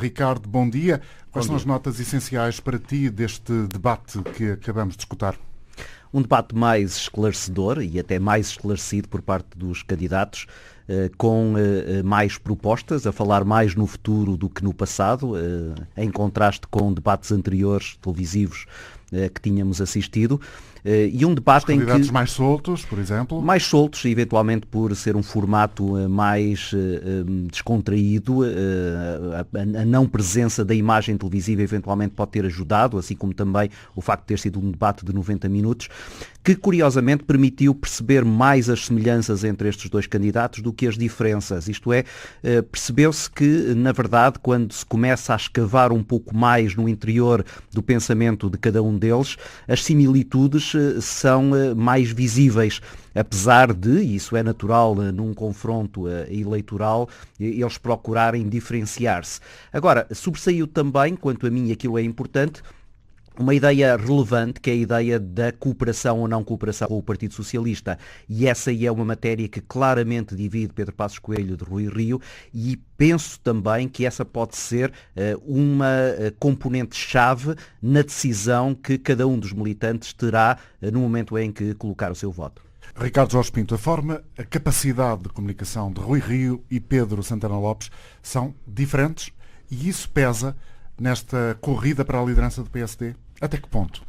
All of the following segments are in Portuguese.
Ricardo, bom dia. Quais são Bom as dia. notas essenciais para ti deste debate que acabamos de escutar? Um debate mais esclarecedor e até mais esclarecido por parte dos candidatos, com mais propostas, a falar mais no futuro do que no passado, em contraste com debates anteriores televisivos que tínhamos assistido. E um debate Os candidatos em que... mais soltos, por exemplo? Mais soltos, eventualmente por ser um formato mais descontraído, a não presença da imagem televisiva eventualmente pode ter ajudado, assim como também o facto de ter sido um debate de 90 minutos, que curiosamente permitiu perceber mais as semelhanças entre estes dois candidatos do que as diferenças. Isto é, percebeu-se que, na verdade, quando se começa a escavar um pouco mais no interior do pensamento de cada um deles, as similitudes são mais visíveis, apesar de, e isso é natural num confronto eleitoral, eles procurarem diferenciar-se. Agora, sobressaiu também, quanto a mim aquilo é importante, uma ideia relevante, que é a ideia da cooperação ou não cooperação com o Partido Socialista. E essa aí é uma matéria que claramente divide Pedro Passos Coelho de Rui Rio, e penso também que essa pode ser uma componente-chave na decisão que cada um dos militantes terá no momento em que colocar o seu voto. Ricardo Jorge Pinto, a capacidade de comunicação de Rui Rio e Pedro Santana Lopes são diferentes e isso pesa nesta corrida para a liderança do PSD? Até que ponto?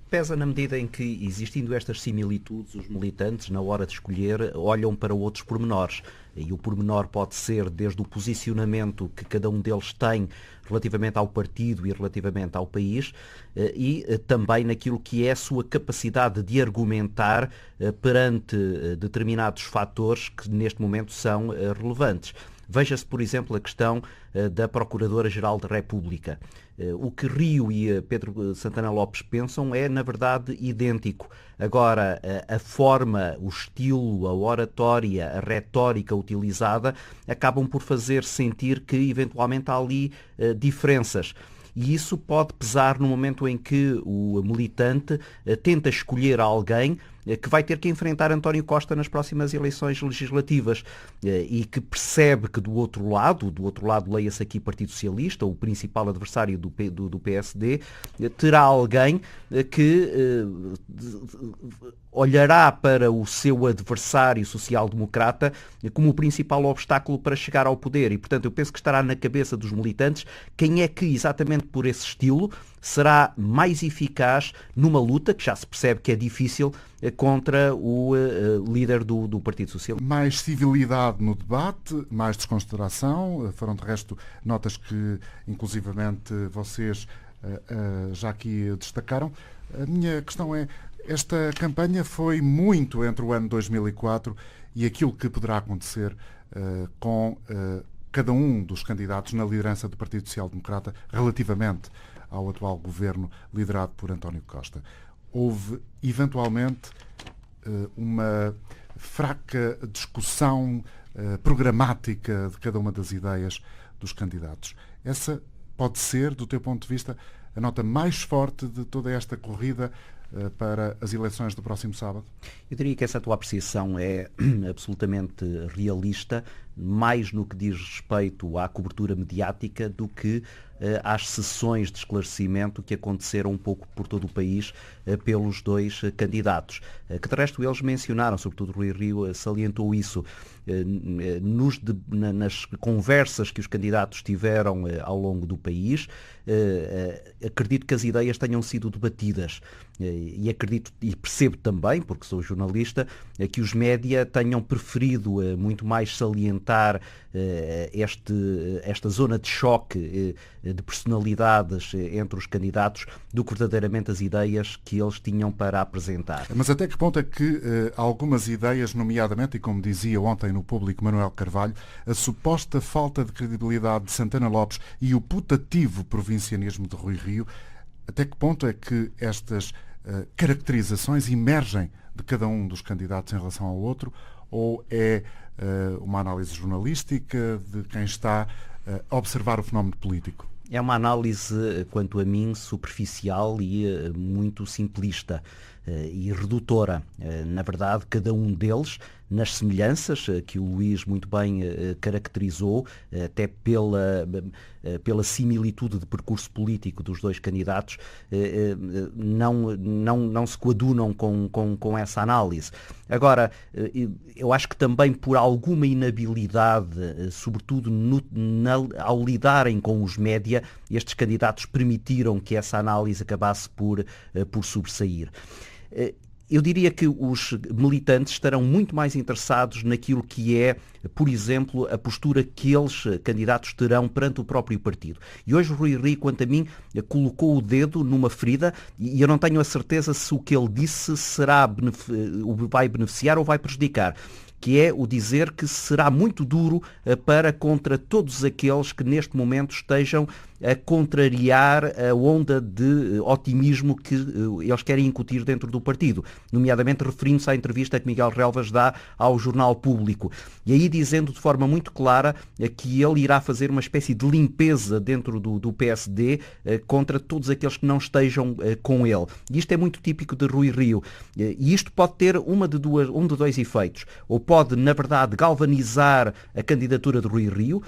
Pesa na medida em que, existindo estas similitudes, os militantes, na hora de escolher, olham para outros pormenores. E o pormenor pode ser desde o posicionamento que cada um deles tem relativamente ao partido e relativamente ao país, e também naquilo que é a sua capacidade de argumentar perante determinados fatores que neste momento são relevantes. Veja-se, por exemplo, a questão da Procuradora-Geral da República. O que Rio e Pedro Santana Lopes pensam é, na verdade, idêntico. Agora, a forma, o estilo, a oratória, a retórica utilizada acabam por fazer sentir que, eventualmente, há ali diferenças. E isso pode pesar no momento em que o militante tenta escolher alguém que vai ter que enfrentar António Costa nas próximas eleições legislativas e que percebe que do outro lado leia-se aqui Partido Socialista, o principal adversário do PSD, terá alguém que olhará para o seu adversário social-democrata como o principal obstáculo para chegar ao poder. E, portanto, eu penso que estará na cabeça dos militantes quem é que, exatamente por esse estilo, será mais eficaz numa luta, que já se percebe que é difícil, contra o líder do Partido Socialista. Mais civilidade no debate, mais desconsideração, foram de resto notas que inclusivamente vocês já aqui destacaram. A minha questão é, esta campanha foi muito entre o ano 2004 e aquilo que poderá acontecer com cada um dos candidatos na liderança do Partido Social Democrata relativamente ao atual governo liderado por António Costa. Houve, eventualmente, uma fraca discussão programática de cada uma das ideias dos candidatos. Essa pode ser, do teu ponto de vista, a nota mais forte de toda esta corrida para as eleições do próximo sábado? Eu diria que essa tua apreciação é absolutamente realista, mais no que diz respeito à cobertura mediática do que às sessões de esclarecimento que aconteceram um pouco por todo o país pelos dois candidatos. Que de resto eles mencionaram, sobretudo Rui Rio salientou isso, nas conversas que os candidatos tiveram ao longo do país. Acredito que as ideias tenham sido debatidas e acredito e percebo também, porque sou jornalista, que os média tenham preferido muito mais salientar esta zona de choque de personalidades entre os candidatos do que verdadeiramente as ideias que eles tinham para apresentar. Mas até que ponto é que algumas ideias, nomeadamente, e como dizia ontem no Público Manuel Carvalho, a suposta falta de credibilidade de Santana Lopes e o putativo provincianismo de Rui Rio, até que ponto é que estas caracterizações emergem de cada um dos candidatos em relação ao outro, ou é uma análise jornalística de quem está a observar o fenómeno político? É uma análise, quanto a mim, superficial e muito simplista. e redutora. Na verdade, cada um deles, nas semelhanças que o Luís muito bem caracterizou, até pela similitude de percurso político dos dois candidatos, não se coadunam com essa análise. Agora, eu acho que também por alguma inabilidade, sobretudo ao lidarem com os média, estes candidatos permitiram que essa análise acabasse por sobressair. Eu diria que os militantes estarão muito mais interessados naquilo que é, por exemplo, a postura que eles, candidatos, terão perante o próprio partido. E hoje o Rui Rio, quanto a mim, colocou o dedo numa ferida e eu não tenho a certeza se o que ele disse vai beneficiar ou vai prejudicar, que é o dizer que será muito duro para contra todos aqueles que neste momento estejam a contrariar a onda de otimismo que eles querem incutir dentro do partido, nomeadamente referindo-se à entrevista que Miguel Relvas dá ao Jornal Público, e aí dizendo de forma muito clara que ele irá fazer uma espécie de limpeza dentro do PSD contra todos aqueles que não estejam com ele. E isto é muito típico de Rui Rio, e isto pode ter um de dois efeitos. Ou pode, na verdade, galvanizar a candidatura de Rui Rio,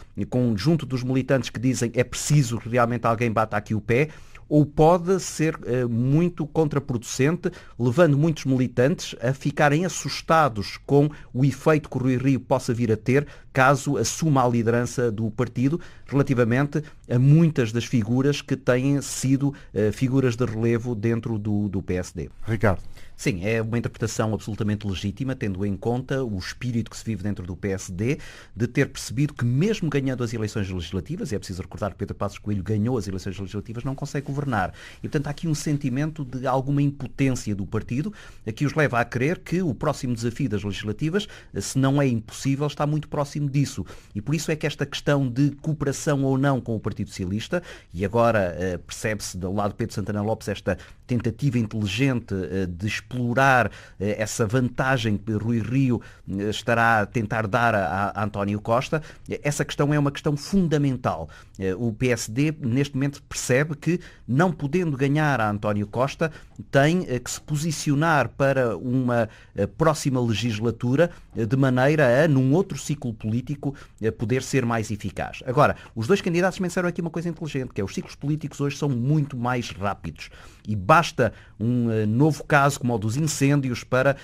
junto dos militantes que dizem é preciso que realmente alguém bata aqui o pé, ou pode ser muito contraproducente, levando muitos militantes a ficarem assustados com o efeito que o Rui Rio possa vir a ter caso assuma a liderança do partido, relativamente a muitas das figuras que têm sido figuras de relevo dentro do PSD. Ricardo. Sim, é uma interpretação absolutamente legítima, tendo em conta o espírito que se vive dentro do PSD, de ter percebido que mesmo ganhando as eleições legislativas, e é preciso recordar que Pedro Passos Coelho ganhou as eleições legislativas, não consegue governar. E, portanto, há aqui um sentimento de alguma impotência do partido, que os leva a crer que o próximo desafio das legislativas, se não é impossível, está muito próximo disso. E por isso é que esta questão de cooperação ou não com o Partido Socialista, e agora percebe-se do lado de Pedro Santana Lopes esta tentativa inteligente de explorar essa vantagem que Rui Rio estará a tentar dar a António Costa, essa questão é uma questão fundamental. O PSD, neste momento, percebe que, não podendo ganhar a António Costa, tem que se posicionar para uma próxima legislatura de maneira a, num outro ciclo político, poder ser mais eficaz. Agora, os dois candidatos mencionaram aqui uma coisa inteligente, que é os ciclos políticos hoje são muito mais rápidos e basta um novo caso como o dos incêndios para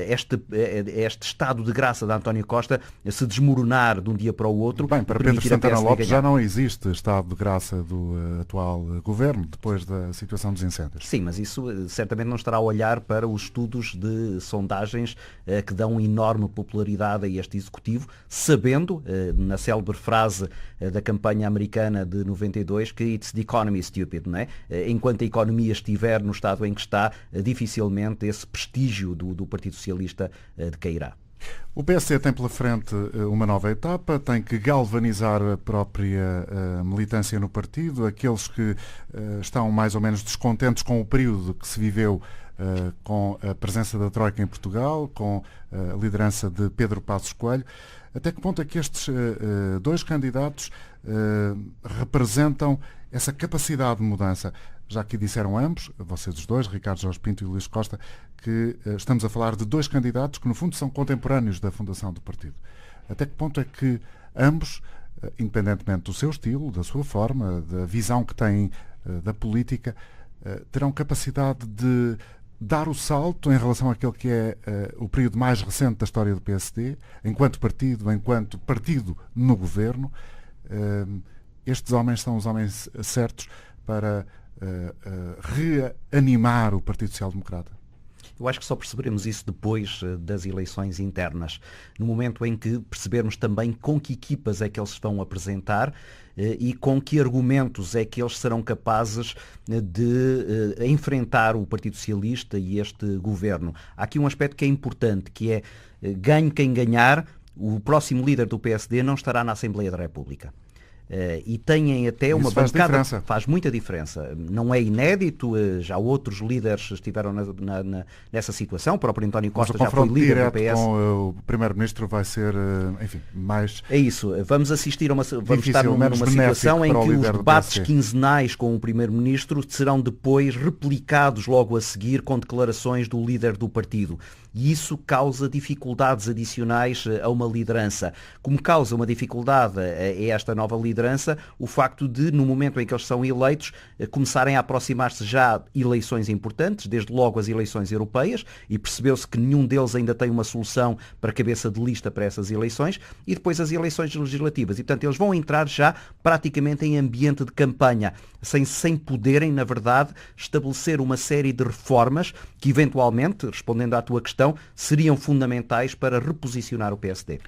este estado de graça de António Costa se desmoronar de um dia para o outro. Bem, para Pedro Santana Lopes já não existe estado de graça do atual governo depois da situação dos incêndios. Sim, mas isso certamente não estará a olhar para os estudos de sondagens que dão enorme popularidade a este executivo, sabendo, na célebre frase da campanha americana de 92, que it's the economy stupid, não é? Enquanto a economia estiver no estado em que está, dificilmente esse prestígio do Partido Socialista decairá. O PSD tem pela frente uma nova etapa, tem que galvanizar a própria militância no partido, aqueles que estão mais ou menos descontentes com o período que se viveu com a presença da Troika em Portugal, com a liderança de Pedro Passos Coelho. Até que ponto é que estes dois candidatos representam essa capacidade de mudança? Já aqui disseram ambos, vocês os dois, Ricardo Jorge Pinto e Luís Costa, que estamos a falar de dois candidatos que no fundo são contemporâneos da fundação do partido. Até que ponto é que ambos, independentemente do seu estilo, da sua forma, da visão que têm da política, terão capacidade de dar o salto em relação àquele que é o período mais recente da história do PSD, enquanto partido no governo? Estes homens são os homens certos para reanimar o Partido Social Democrata? Eu acho que só perceberemos isso depois das eleições internas, no momento em que percebermos também com que equipas é que eles se vão apresentar e com que argumentos é que eles serão capazes de enfrentar o Partido Socialista e este governo. Há aqui um aspecto que é importante, que é ganhe quem ganhar, o próximo líder do PSD não estará na Assembleia da República. e têm até uma faz bancada... diferença. Faz muita diferença. Não é inédito, já outros líderes estiveram nessa situação, o próprio António Mas Costa o já foi confronto líder do direto PS. com o Primeiro-Ministro vai ser, enfim, mais... É isso, vamos assistir vamos difícil, estar numa menos situação em benéfico para o que os líder do debates PSD. quinzenais com o Primeiro-Ministro serão depois replicados logo a seguir com declarações do líder do partido. E isso causa dificuldades adicionais a uma liderança. Como causa uma dificuldade a esta nova liderança, o facto de, no momento em que eles são eleitos, começarem a aproximar-se já eleições importantes, desde logo as eleições europeias, e percebeu-se que nenhum deles ainda tem uma solução para cabeça de lista para essas eleições, e depois as eleições legislativas. E, portanto, eles vão entrar já praticamente em ambiente de campanha, sem poderem, na verdade, estabelecer uma série de reformas que, eventualmente, respondendo à tua questão, seriam fundamentais para reposicionar o PSD.